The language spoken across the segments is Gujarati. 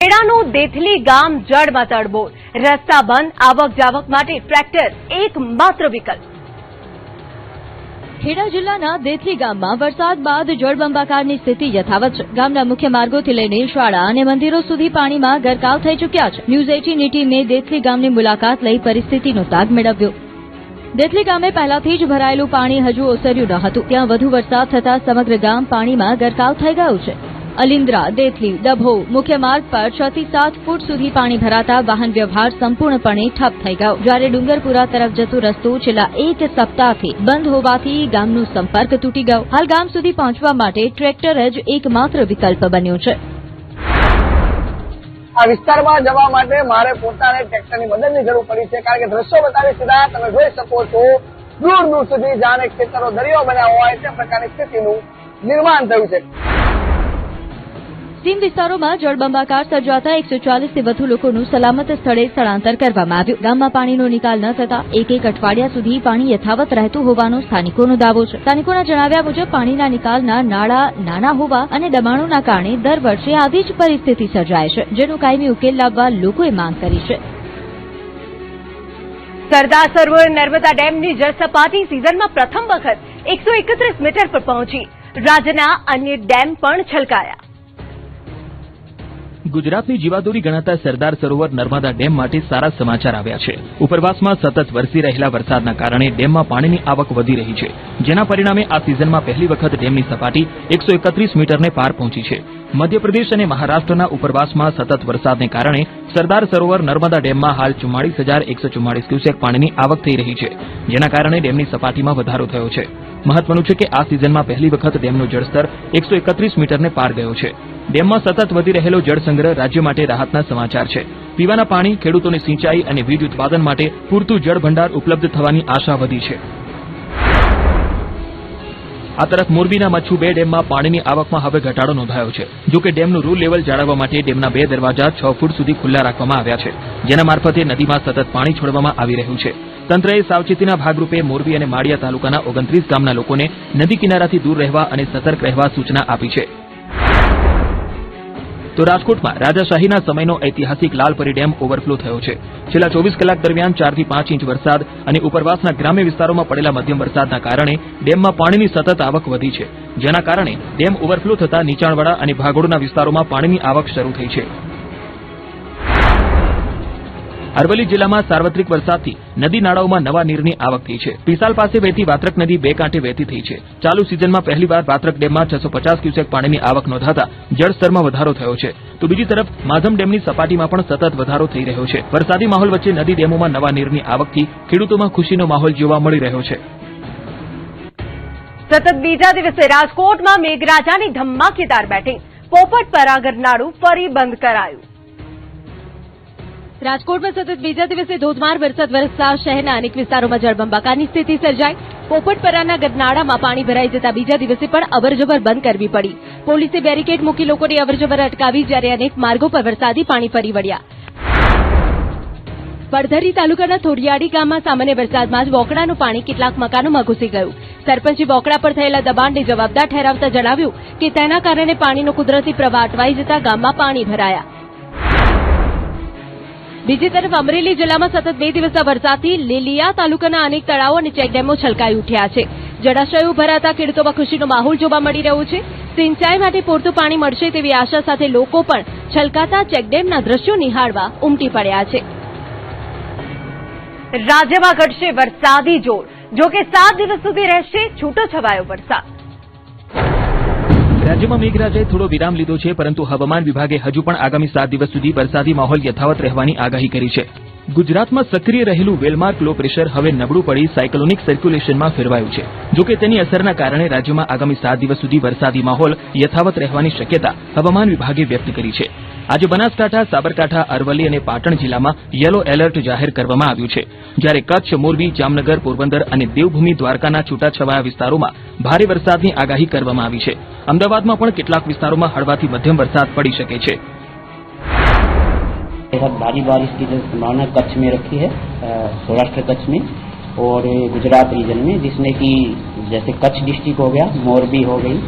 ખેડાનું દેથલી ગામ જળમાં તડબોળ, રસ્તા બંધ, આવક જાવક માટે ટ્રેક્ટર એકમાત્ર વિકલ્પ। ખેડા જિલ્લાના દેથલી ગામમાં વરસાદ બાદ જળબંબાકારની સ્થિતિ યથાવત છે। ગામના મુખ્ય માર્ગોથી લઈને શાળા અને મંદિરો સુધી પાણીમાં ગરકાવ થઈ ચૂક્યા છે। ન્યૂઝ 18ની ટીમે દેથલી ગામની મુલાકાત લઈ પરિસ્થિતિનો તાગ મેળવ્યો। દેથલી ગામે પહેલાથી જ ભરાયેલું પાણી હજુ ઓસર્યું ન હતું। ત્યાં વધુ વરસાદ થતા સમગ્ર ગામ પાણીમાં ગરકાવ થઈ ગયું છે। અલિન્દ્રા, દેથલી, ડભો મુખ્ય માર્ગ પર 6 થી 7 ફૂટ સુધી પાણી ભરાતા વાહન વ્યવહાર સંપૂર્ણપણે ઠપ થઈ ગયો। જ્યારે ડુંગરપુરા તરફ જતો રસ્તો છેલ્લા 1 સપ્તાહથી બંધ હોવાથી ગામનો સંપર્ક તૂટી ગયો। હાલ ગામ સુધી પહોંચવા માટે ટ્રેક્ટર જ એકમાત્ર વિકલ્પ બન્યો છે। આ વિસ્તારમાં જવા માટે મારે પોતાને ટ્રેક્ટરની મદદની જરૂર પડી છે, કારણ કે દ્રશ્યો બતાવી સીધા તમે જોઈ શકો છો દૂર દૂર સુધી જાણે ખેતરો દરિયો બન્યા હોય તે પ્રકારની સ્થિતિનું નિર્માણ થયું છે। સીમ વિસ્તારોમાં જળબંબાકાર સર્જાતા 140 થી વધુ લોકોનું સલામત સ્થળે સ્થળાંતર કરવામાં આવ્યું। ગામમાં પાણીનો નિકાલ ન થતા એક અઠવાડિયા સુધી પાણી યથાવત રહેતું હોવાનો સ્થાનિકોનો દાવો છે। સ્થાનિકોના જણાવ્યા મુજબ પાણીના નિકાલના નાળા નાના હોવા અને દબાણોના કારણે દર વર્ષે આવી જ પરિસ્થિતિ સર્જાય છે, જેનો કાયમી ઉકેલ લાવવા લોકોએ માંગ કરી છે। સરદાર સરોવર નર્મદા ડેમની જળ સપાટી સિઝનમાં પ્રથમ વખત 131 મીટર પર પહોંચી। રાજ્યના અન્ય ડેમ પણ છલકાયા। ગુજરાતની જીવાદોરી ગણાતા સરદાર સરોવર નર્મદા ડેમ માટે સારા સમાચાર આવ્યા છે। ઉપરવાસમાં સતત વરસી રહેલા વરસાદના કારણે ડેમમાં પાણીની આવક વધી રહી છે, જેના પરિણામે આ સિઝનમાં પહેલી વખત ડેમની સપાટી 131 મીટરને પાર પહોંચી છે। મધ્યપ્રદેશ અને મહારાષ્ટ્રના ઉપરવાસમાં સતત વરસાદને કારણે સરદાર સરોવર નર્મદા ડેમમાં હાલ 44,144 ક્યુસેક પાણીની આવક થઈ રહી છે, જેના કારણે ડેમની સપાટીમાં વધારો થયો છે। મહત્વનું છે કે આ સિઝનમાં પહેલી વખત ડેમનું જળસ્તર 131 મીટરને પાર ગયો છે। ડેમમાં સતત વધી રહેલો જળસંગ્રહ રાજ્ય માટે રાહતના સમાચાર છે। પીવાના પાણી, ખેડૂતોની સિંચાઈ અને વીજ ઉત્પાદન માટે પૂરતું જળ ભંડાર ઉપલબ્ધ થવાની આશા વધી છે। આ તરફ મોરબીના મચ્છુ 2 ડેમમાં પાણીની આવકમાં હવે ઘટાડો નોંધાયો છે। જો કે ડેમનું રૂલ લેવલ જાળવવા માટે ડેમના 2 દરવાજા 6 ફૂટ સુધી ખુલ્લા રાખવામાં આવ્યા છે, જેના મારફતે નદીમાં સતત પાણી છોડવામાં આવી રહ્યું છે। તંત્રએ સાવચેતીના ભાગરૂપે મોરબી અને માળિયા તાલુકાના 29 ગામના લોકોને નદી કિનારાથી દૂર રહેવા અને સતર્ક રહેવા સૂચના આપી છે। તો રાજકોટમાં રાજાશાહીના સમયનો ઐતિહાસિક લાલપરી ડેમ ઓવરફ્લો થયો છે। છેલ્લા 24 કલાક દરમિયાન 4 થી 5 ઇંચ વરસાદ અને ઉપરવાસના ગ્રામ્ય વિસ્તારોમાં પડેલા મધ્યમ વરસાદના કારણે ડેમમાં પાણીની સતત આવક વધી છે, જેના કારણે ડેમ ઓવરફ્લો થતા નીચાણવાળા અને ભાગોળના વિસ્તારોમાં પાણીની આવક શરૂ થઈ છે। અરવલ્લી જિલ્લામાં સાર્વત્રિક વરસાદથી નદી નાળાઓમાં નવા નીરની આવક થઈ છે। પિસાલ પાસે વહેતી વાત્રક નદી 2 કાંઠે વહેતી થઈ છે। ચાલુ સિઝનમાં પહેલીવાર વાત્રક ડેમમાં 650 ક્યુસેક પાણીની આવક નોંધાતા જળસ્તરમાં વધારો થયો છે, તો બીજી તરફ માધમ ડેમની સપાટીમાં પણ સતત વધારો થઈ રહ્યો છે। વરસાદી માહોલ વચ્ચે નદી ડેમોમાં નવા નીરની આવકથી ખેડૂતોમાં ખુશીનો માહોલ જોવા મળી રહ્યો છે। સતત બીજા દિવસે રાજકોટમાં મેઘરાજાની ધમાકેદાર બેટિંગ, પોપટપરા ગરનાળું ફરી બંધ કરાયું। રાજકોટમાં સતત બીજા દિવસે ધોધમાર વરસાદ વરસતા શહેરના અનેક વિસ્તારોમાં જળબંબાકારની સ્થિતિ સર્જાઈ। પોપટપરાના ગરનાળામાં પાણી ભરાઈ જતા બીજા દિવસે પણ અવરજવર બંધ કરવી પડી। પોલીસે બેરિકેડ મૂકી લોકોની અવરજવર અટકાવી, જ્યારે અનેક માર્ગો પર વરસાદી પાણી ફરી વળ્યા। પડધરી તાલુકાના થોડિયાડી ગામમાં સામાન્ય વરસાદમાં જ વોકડાનું પાણી કેટલાક મકાનોમાં ઘૂસી ગયું। સરપંચે વોકડા પર થયેલા દબાણને જવાબદાર ઠેરવતા જણાવ્યું કે તેના કારણે પાણીનો કુદરતી પ્રવાહ અટવાઈ જતા ગામમાં પાણી ભરાયા। બીજી તરફ અમરેલી જિલ્લામાં સતત 2 દિવસના વરસાદથી લીલિયા તાલુકાના અનેક તળાવો અને ચેકડેમો છલકાઈ ઉઠ્યા છે। જળાશયો ભરાતા ખેડૂતોમાં ખુશીનો માહોલ જોવા મળી રહ્યો છે। સિંચાઈ માટે પૂરતું પાણી મળશે તેવી આશા સાથે લોકો પણ છલકાતા ચેકડેમના દ્રશ્યો નિહાળવા ઉમટી પડ્યા છે। રાજ્યમાં ઘટશે વરસાદી જોર, જો કે 7 દિવસ સુધી રહેશે છૂટોછવાયો વરસાદ। રાજ્યમાં મેઘરાજાએ થોડો વિરામ લીધો છે, પરંતુ હવામાન વિભાગે હજુ પણ આગામી 7 દિવસ સુધી વરસાદી માહોલ યથાવત રહેવાની આગાહી કરી છે। ગુજરાતમાં સક્રિય રહેલું વેલમાર્ક લો પ્રેશર હવે નબળું પડી સાયક્લોનિક સર્ક્યુલેશનમાં ફેરવાયું છે। જો કે તેની અસરના કારણે રાજ્યમાં આગામી 7 દિવસ સુધી વરસાદી માહોલ યથાવત રહેવાની શક્યતા હવામાન વિભાગે વ્યક્ત કરી છે। આજે બનાસકાંઠા, સાબરકાંઠા, અરવલ્લી અને પાટણ જિલ્લામાં યલો એલર્ટ જાહેર કરવામાં આવ્યું છે, જ્યારે કચ્છ, મોરબી, જામનગર, પોરબંદર અને દેવભૂમિ દ્વારકાના છૂટાછવાયા વિસ્તારોમાં ભારે વરસાદની આગાહી કરવામાં આવી છે। અમદાવાદમાં પણ કેટલાક વિસ્તારોમાં હળવાથી મધ્યમ વરસાદ પડી શકે છે। बहुत भारी बारिश की जो संभावना कच्छ में रखी है, सौराष्ट्र कच्छ में और गुजरात रीजन में, जिसमें कि जैसे कच्छ डिस्ट्रिक्ट हो गया, मोरबी हो गई,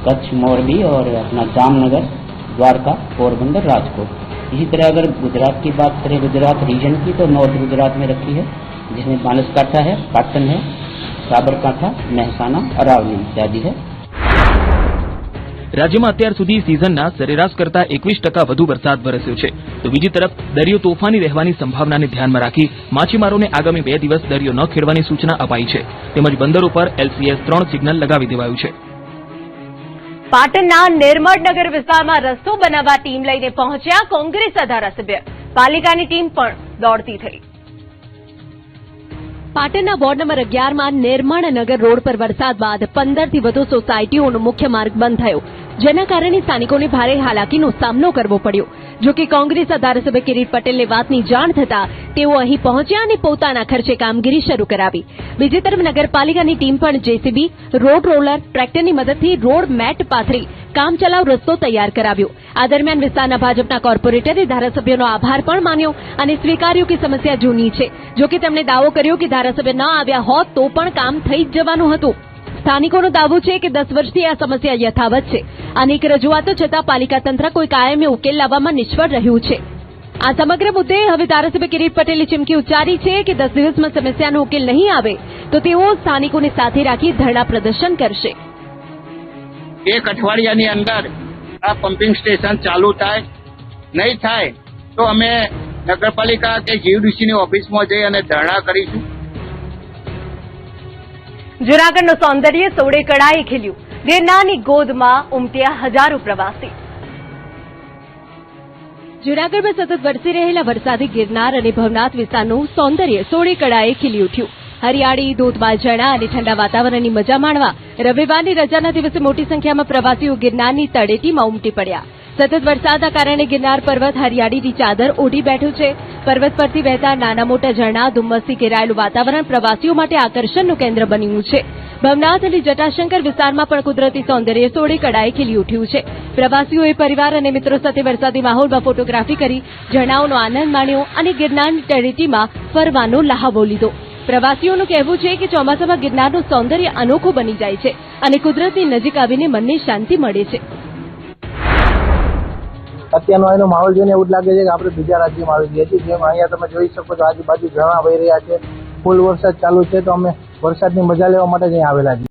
कच्छ, मोरबी और अपना जामनगर, द्वारका, पोरबंदर, राजकोट। इसी तरह अगर गुजरात की बात करें, गुजरात रीजन की, तो नॉर्थ गुजरात में रखी है, जिसमें बनासकांठा है, पाटन है, साबरकांठा, મહેસાણા, અરાવલી इत्यादि है। રાજ્યમાં અત્યાર સુધી સિઝનના સરેરાશ કરતા 21% વધુ વરસાદ વરસ્યો છે, તો બીજી તરફ દરિયો તોફાની રહેવાની સંભાવનાને ધ્યાનમાં રાખી માછીમારોને આગામી 2 દિવસ દરિયો ન ખેડવાની સૂચના અપાઈ છે, તેમજ બંદરો પર LCS 3 સિગ્નલ લગાવી દેવાયું છે। પાટણના નિર્મળનગર વિસ્તારમાં રસ્તો બનાવવા ટીમ લઈને પહોંચ્યા કોંગ્રેસના ધારાસભ્ય, પાલિકાની ટીમ પણ દોડતી થઈ। પાટણના વોર્ડ નંબર 11માં નિર્મળનગર રોડ પર વરસાદ બાદ 15થી વધુ સોસાયટીઓનો મુખ્ય માર્ગ બંધ થયો, જેના કારણે સ્થાનિકોને ભારે હાલાકીનો સામનો કરવો પડ્યો। જો કે કોંગ્રેસના ધારાસભ્ય કિરીટ પટેલને વાતની જાણ થતા તેઓ અહીં પહોંચ્યા અને પોતાના ખર્ચે કામગીરી શરૂ કરાવી। બીજી તરફ નગરપાલિકાની ટીમ પણ જેસીબી, રોડ રોલર, ટ્રેક્ટરની મદદથી રોડ મેટ પાથરી કામચલાઉ રસ્તો તૈયાર કરાવ્યો। આ દરમિયાન વિસ્તારના ભાજપના કોર્પોરેટરે ધારાસભ્યનો આભાર પણ માન્યો અને સ્વીકાર્યું કે સમસ્યા જૂની છે। જો કે તેમણે દાવો કર્યો કે ધારાસભ્ય ન આવ્યા હોત તો પણ કામ થઈ જ જવાનું હતું। સ્થાનિકોનો દાવો છે કે 10 વર્ષથી આ સમસ્યા યથાવત છે। અનેક રજૂઆતો છતાં પાલિકા તંત્ર કોઈ કાયમી ઉકેલ લાવવામાં નિષ્ફળ રહ્યું છે। આ સમગ્ર મુદ્દે હવે ધારાસભ્ય કિરીટ પટેલે ચીમકી ઉચ્ચારી છે કે 10 દિવસમાં સમસ્યાનો ઉકેલ નહીં આવે તો તેઓ સ્થાનિકોને સાથે રાખી ધરણા પ્રદર્શન કરશે। એક અઠવાડિયાની અંદર આ પમ્પિંગ સ્ટેશન ચાલુ થાય, નહીં થાય તો અમે નગરપાલિકા કે જીયુડીસીની ઓફિસમાં જઈ અને ધરણા કરીશું। જૂનાગઢનું સૌંદર્ય સોળે કળાએ ખીલ્યું, ગિરનારની ગોદમાં ઉમટ્યા હજારો પ્રવાસી। જૂનાગઢમાં સતત વરસી રહેલા વરસાદી ગિરનાર અને ભવનાથ વિસ્તારનું સૌંદર્ય સોળે કળાએ ખીલી ઉઠ્યું। હરિયાળી, ધોધમાર ઝરણા અને ઠંડા વાતાવરણની મજા માણવા રવિવારની રજાના દિવસે મોટી સંખ્યામાં પ્રવાસીઓ ગિરનારની તળેટીમાં ઉમટી પડ્યા। સતત વરસાદના કારણે ગિરનાર પર્વત હરિયાળીની ચાદર ઓઢી બેઠું છે। પર્વત પરથી વહેતા નાના મોટા ઝરણા, ધુમ્મસથી ઘેરાયેલું વાતાવરણ પ્રવાસીઓ માટે આકર્ષણનું કેન્દ્ર બન્યું છે। ભવનાથ અને જટાશંકર વિસ્તારમાં પણ કુદરતી સૌંદર્ય સોળે કળાએ ખીલી ઉઠ્યું છે। પ્રવાસીઓએ પરિવાર અને મિત્રો સાથે વરસાદી માહોલમાં ફોટોગ્રાફી કરી ઝરણાઓનો આનંદ માણ્યો અને ગિરનારની તળેટીમાં ફરવાનો લહાવો લીધો। પ્રવાસીઓનું કહેવું છે કે ચોમાસામાં ગિરનારનું સૌંદર્ય અનોખું બની જાય છે અને કુદરતની નજીક આવીને મનને શાંતિ મળે છે। અત્યારનો એનો માહોલ જોઈને એવું જ લાગે છે કે આપણે બીજા રાજ્યમાં આવી ગયા છીએ। જેમ અહીંયા તમે જોઈ શકો છો આજુબાજુ ઝરણા વહી રહ્યા છે, ફૂલ વરસાદ ચાલુ છે, તો અમે વરસાદની મજા લેવા માટે જ અહીંયા આવેલા છીએ।